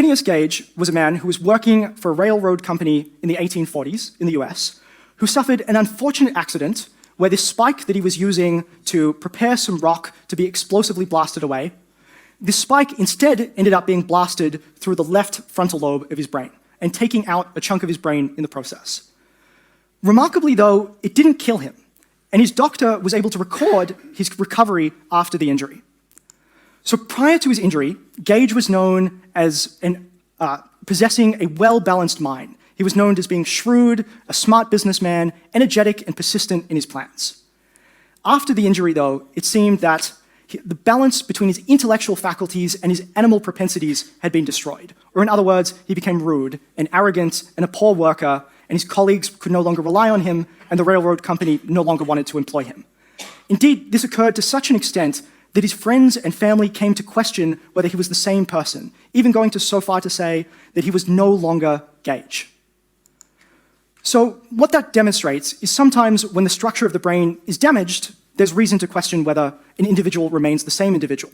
Phineas Gage was a man who was working for a railroad company in the 1840s in the US, who suffered an unfortunate accident where this spike that he was using to prepare some rock to be explosively blasted away, this spike instead ended up being blasted through the left frontal lobe of his brain and taking out a chunk of his brain in the process. Remarkably, though, it didn't kill him, and his doctor was able to record his recovery after the injury. So prior to his injury, Gage was known as possessing a well-balanced mind. He was known as being shrewd, a smart businessman, energetic, and persistent in his plans. After the injury, though, it seemed that the balance between his intellectual faculties and his animal propensities had been destroyed. Or in other words, he became rude and arrogant and a poor worker, and his colleagues could no longer rely on him, and the railroad company no longer wanted to employ him. Indeed, this occurred to such an extent that his friends and family came to question whether he was the same person, even going to so far to say that he was no longer Gage. So what that demonstrates is sometimes when the structure of the brain is damaged, there's reason to question whether an individual remains the same individual.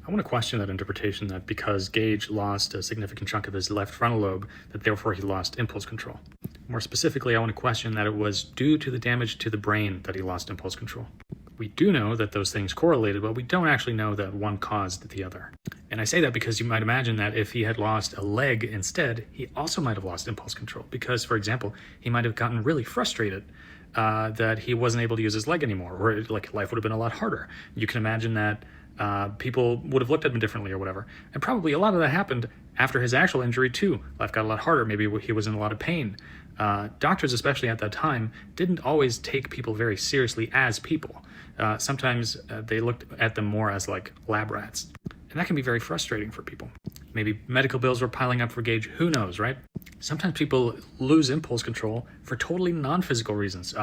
I want to question that interpretation that because Gage lost a significant chunk of his left frontal lobe, that therefore he lost impulse control. More specifically, I want to question that it was due to the damage to the brain that he lost impulse control. We do know that those things correlated, but we don't actually know that one caused the other. And I say that because you might imagine that if he had lost a leg instead, he also might have lost impulse control. Because, for example, he might have gotten really frustrated that he wasn't able to use his leg anymore, or like life would have been a lot harder. You can imagine that people would have looked at him differently or whatever. And probably a lot of that happened after his actual injury too. Life got a lot harder. Maybe he was in a lot of pain. Doctors, especially at that time, didn't always take people very seriously as people. Sometimes they looked at them more as like lab rats. And that can be very frustrating for people. Maybe medical bills were piling up for Gage, who knows, right? Sometimes people lose impulse control for totally non-physical reasons.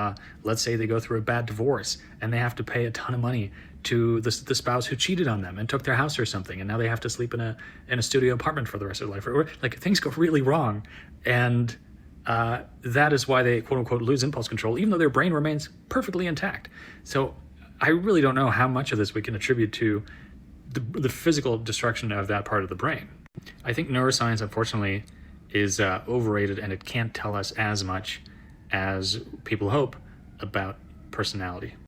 Let's say they go through a bad divorce and they have to pay a ton of money to the spouse who cheated on them and took their house or something, and now they have to sleep in a studio apartment for the rest of their life. Or like things go really wrong, and that is why they quote unquote lose impulse control, even though their brain remains perfectly intact. So I really don't know how much of this we can attribute to the physical destruction of that part of the brain. I think neuroscience, unfortunately, is overrated, and it can't tell us as much as people hope about personality.